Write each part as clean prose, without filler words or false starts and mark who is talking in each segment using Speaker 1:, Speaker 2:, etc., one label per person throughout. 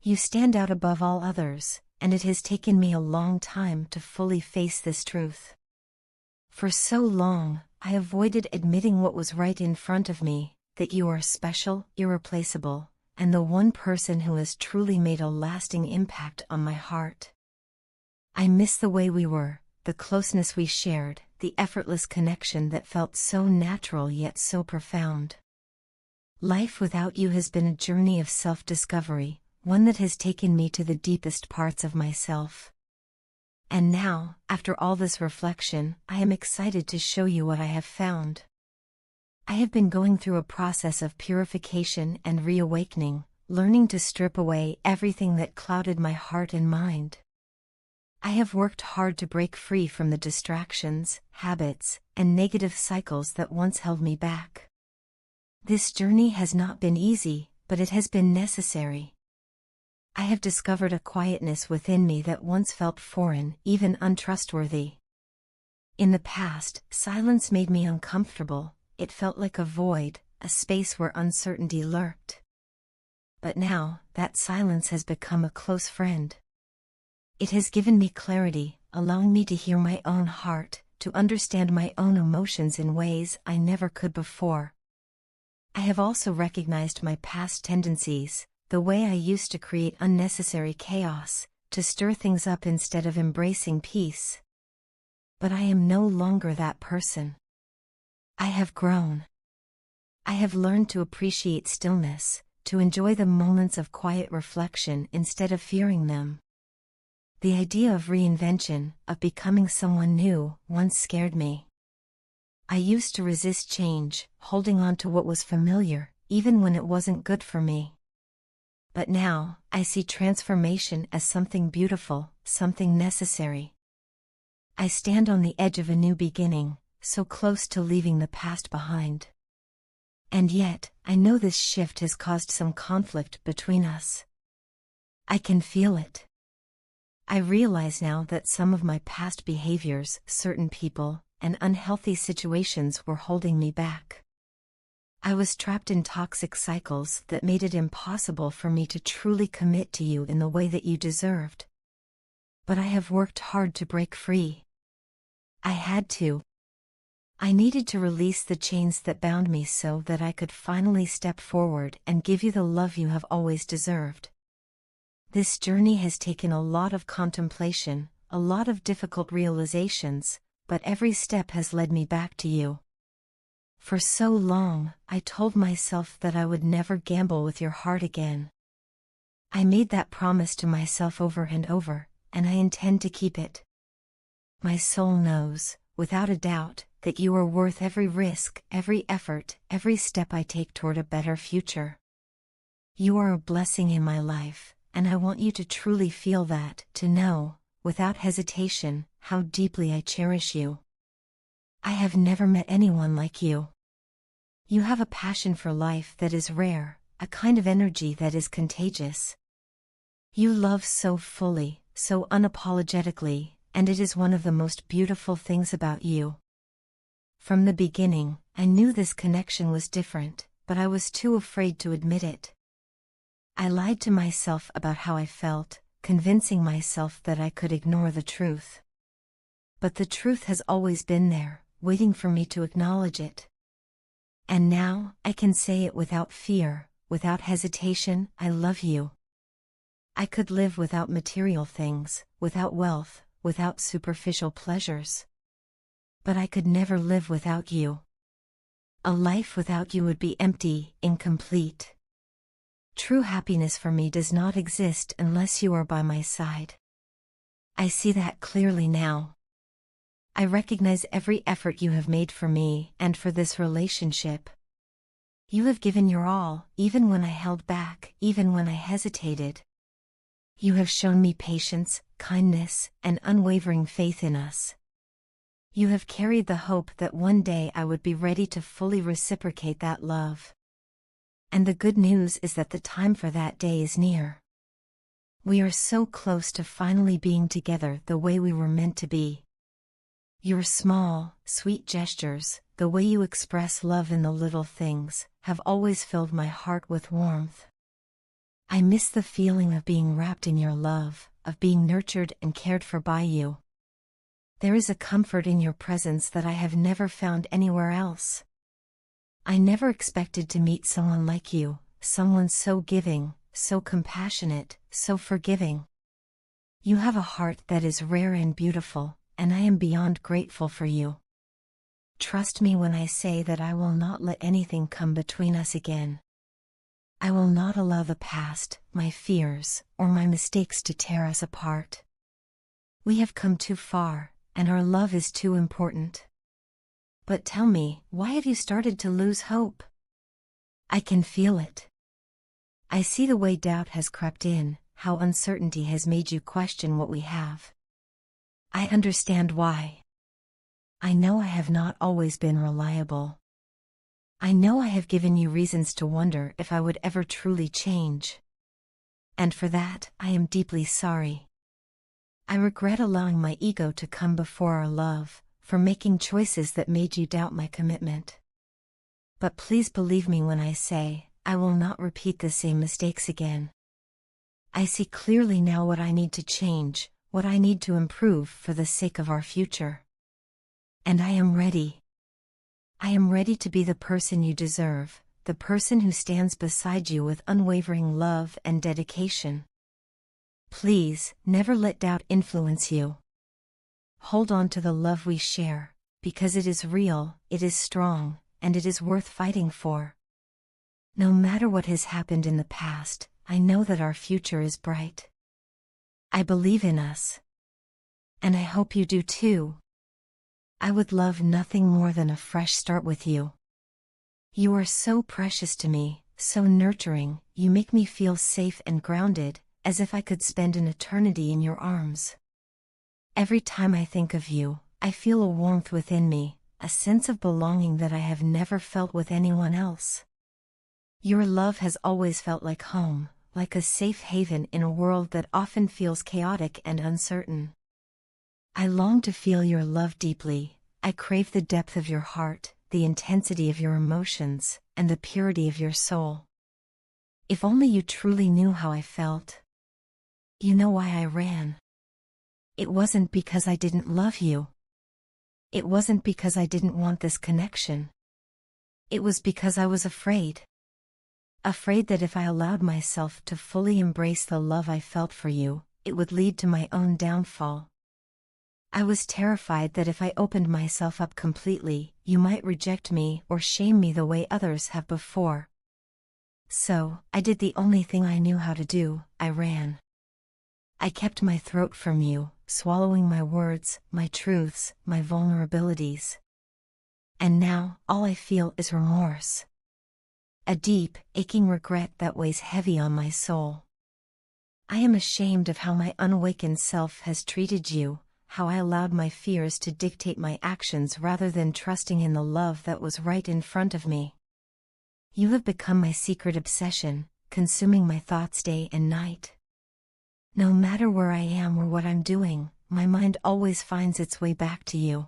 Speaker 1: You stand out above all others, and it has taken me a long time to fully face this truth. For so long, I avoided admitting what was right in front of me, that you are special, irreplaceable, and the one person who has truly made a lasting impact on my heart. I miss the way we were, the closeness we shared, the effortless connection that felt so natural yet so profound. Life without you has been a journey of self-discovery, one that has taken me to the deepest parts of myself. And now, after all this reflection, I am excited to show you what I have found. I have been going through a process of purification and reawakening, learning to strip away everything that clouded my heart and mind. I have worked hard to break free from the distractions, habits, and negative cycles that once held me back. This journey has not been easy, but it has been necessary. I have discovered a quietness within me that once felt foreign, even untrustworthy. In the past, silence made me uncomfortable. It felt like a void, a space where uncertainty lurked. But now, that silence has become a close friend. It has given me clarity, allowing me to hear my own heart, to understand my own emotions in ways I never could before. I have also recognized my past tendencies, the way I used to create unnecessary chaos, to stir things up instead of embracing peace. But I am no longer that person. I have grown. I have learned to appreciate stillness, to enjoy the moments of quiet reflection instead of fearing them. The idea of reinvention, of becoming someone new, once scared me. I used to resist change, holding on to what was familiar, even when it wasn't good for me. But now, I see transformation as something beautiful, something necessary. I stand on the edge of a new beginning, so close to leaving the past behind. And yet, I know this shift has caused some conflict between us. I can feel it. I realize now that some of my past behaviors, certain people, and unhealthy situations were holding me back. I was trapped in toxic cycles that made it impossible for me to truly commit to you in the way that you deserved. But I have worked hard to break free. I had to. I needed to release the chains that bound me so that I could finally step forward and give you the love you have always deserved. This journey has taken a lot of contemplation, a lot of difficult realizations, but every step has led me back to you. For so long, I told myself that I would never gamble with your heart again. I made that promise to myself over and over, and I intend to keep it. My soul knows, without a doubt, that you are worth every risk, every effort, every step I take toward a better future. You are a blessing in my life, and I want you to truly feel that, to know, without hesitation, how deeply I cherish you. I have never met anyone like you. You have a passion for life that is rare, a kind of energy that is contagious. You love so fully, so unapologetically, and it is one of the most beautiful things about you. From the beginning, I knew this connection was different, but I was too afraid to admit it. I lied to myself about how I felt, convincing myself that I could ignore the truth. But the truth has always been there, waiting for me to acknowledge it. And now, I can say it without fear, without hesitation, I love you. I could live without material things, without wealth, without superficial pleasures. But I could never live without you. A life without you would be empty, incomplete. True happiness for me does not exist unless you are by my side. I see that clearly now. I recognize every effort you have made for me and for this relationship. You have given your all, even when I held back, even when I hesitated. You have shown me patience, kindness, and unwavering faith in us. You have carried the hope that one day I would be ready to fully reciprocate that love. And the good news is that the time for that day is near. We are so close to finally being together the way we were meant to be. Your small, sweet gestures, the way you express love in the little things, have always filled my heart with warmth. I miss the feeling of being wrapped in your love, of being nurtured and cared for by you. There is a comfort in your presence that I have never found anywhere else. I never expected to meet someone like you, someone so giving, so compassionate, so forgiving. You have a heart that is rare and beautiful, and I am beyond grateful for you. Trust me when I say that I will not let anything come between us again. I will not allow the past, my fears, or my mistakes to tear us apart. We have come too far, and our love is too important. But tell me, why have you started to lose hope? I can feel it. I see the way doubt has crept in, how uncertainty has made you question what we have. I understand why. I know I have not always been reliable. I know I have given you reasons to wonder if I would ever truly change. And for that, I am deeply sorry. I regret allowing my ego to come before our love, for making choices that made you doubt my commitment. But please believe me when I say, I will not repeat the same mistakes again. I see clearly now what I need to change, what I need to improve for the sake of our future. And I am ready. I am ready to be the person you deserve, the person who stands beside you with unwavering love and dedication. Please, never let doubt influence you. Hold on to the love we share, because it is real, it is strong, and it is worth fighting for. No matter what has happened in the past, I know that our future is bright. I believe in us. And I hope you do too. I would love nothing more than a fresh start with you. You are so precious to me, so nurturing, you make me feel safe and grounded, as if I could spend an eternity in your arms. Every time I think of you, I feel a warmth within me, a sense of belonging that I have never felt with anyone else. Your love has always felt like home, like a safe haven in a world that often feels chaotic and uncertain. I long to feel your love deeply. I crave the depth of your heart, the intensity of your emotions, and the purity of your soul. If only you truly knew how I felt. You know why I ran. It wasn't because I didn't love you. It wasn't because I didn't want this connection. It was because I was afraid. Afraid that if I allowed myself to fully embrace the love I felt for you, it would lead to my own downfall. I was terrified that if I opened myself up completely, you might reject me or shame me the way others have before. So, I did the only thing I knew how to do, I ran. I kept my throat from you, swallowing my words, my truths, my vulnerabilities. And now, all I feel is remorse. A deep, aching regret that weighs heavy on my soul. I am ashamed of how my unawakened self has treated you, how I allowed my fears to dictate my actions rather than trusting in the love that was right in front of me. You have become my secret obsession, consuming my thoughts day and night. No matter where I am or what I'm doing, my mind always finds its way back to you.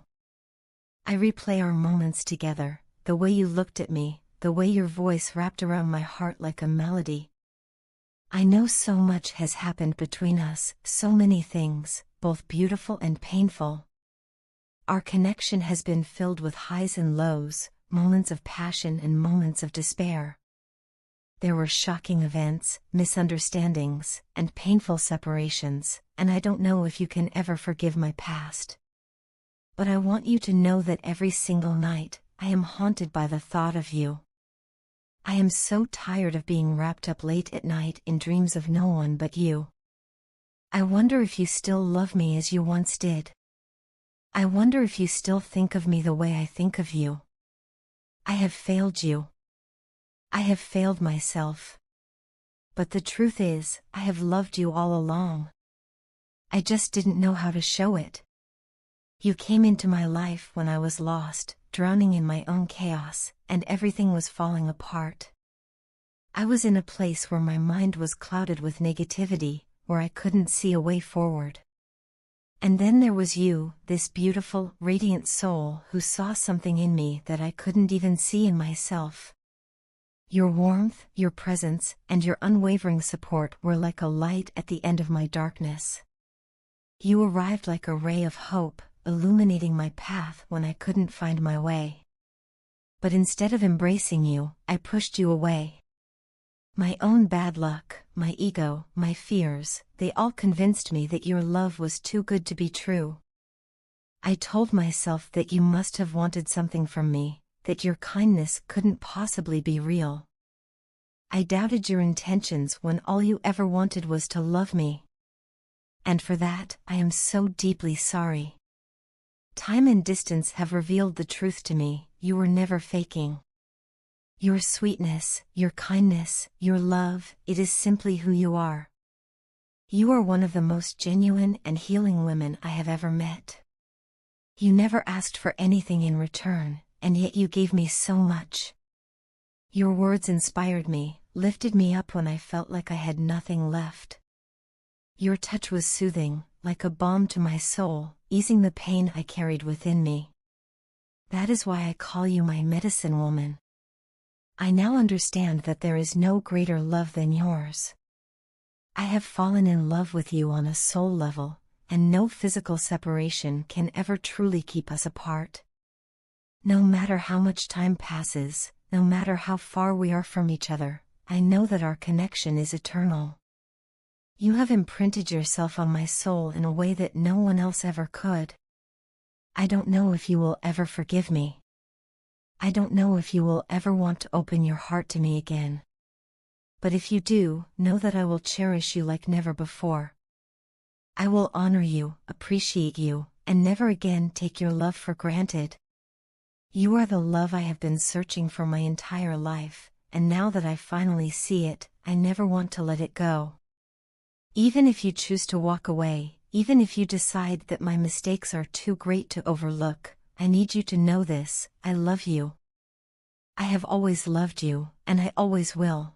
Speaker 1: I replay our moments together, the way you looked at me, the way your voice wrapped around my heart like a melody. I know so much has happened between us, so many things, both beautiful and painful. Our connection has been filled with highs and lows, moments of passion and moments of despair. There were shocking events, misunderstandings, and painful separations, and I don't know if you can ever forgive my past. But I want you to know that every single night, I am haunted by the thought of you. I am so tired of being wrapped up late at night in dreams of no one but you. I wonder if you still love me as you once did. I wonder if you still think of me the way I think of you. I have failed you. I have failed myself. But the truth is, I have loved you all along. I just didn't know how to show it. You came into my life when I was lost, drowning in my own chaos, and everything was falling apart. I was in a place where my mind was clouded with negativity, where I couldn't see a way forward. And then there was you, this beautiful, radiant soul who saw something in me that I couldn't even see in myself. Your warmth, your presence, and your unwavering support were like a light at the end of my darkness. You arrived like a ray of hope, illuminating my path when I couldn't find my way. But instead of embracing you, I pushed you away. My own bad luck, my ego, my fears, they all convinced me that your love was too good to be true. I told myself that you must have wanted something from me, that your kindness couldn't possibly be real. I doubted your intentions when all you ever wanted was to love me. And for that, I am so deeply sorry. Time and distance have revealed the truth to me, you were never faking. Your sweetness, your kindness, your love, it is simply who you are. You are one of the most genuine and healing women I have ever met. You never asked for anything in return, and yet you gave me so much. Your words inspired me, lifted me up when I felt like I had nothing left. Your touch was soothing, like a balm to my soul, easing the pain I carried within me. That is why I call you my medicine woman. I now understand that there is no greater love than yours. I have fallen in love with you on a soul level, and no physical separation can ever truly keep us apart. No matter how much time passes, no matter how far we are from each other, I know that our connection is eternal. You have imprinted yourself on my soul in a way that no one else ever could. I don't know if you will ever forgive me. I don't know if you will ever want to open your heart to me again. But if you do, know that I will cherish you like never before. I will honor you, appreciate you, and never again take your love for granted. You are the love I have been searching for my entire life, and now that I finally see it, I never want to let it go. Even if you choose to walk away, even if you decide that my mistakes are too great to overlook, I need you to know this, I love you. I have always loved you, and I always will.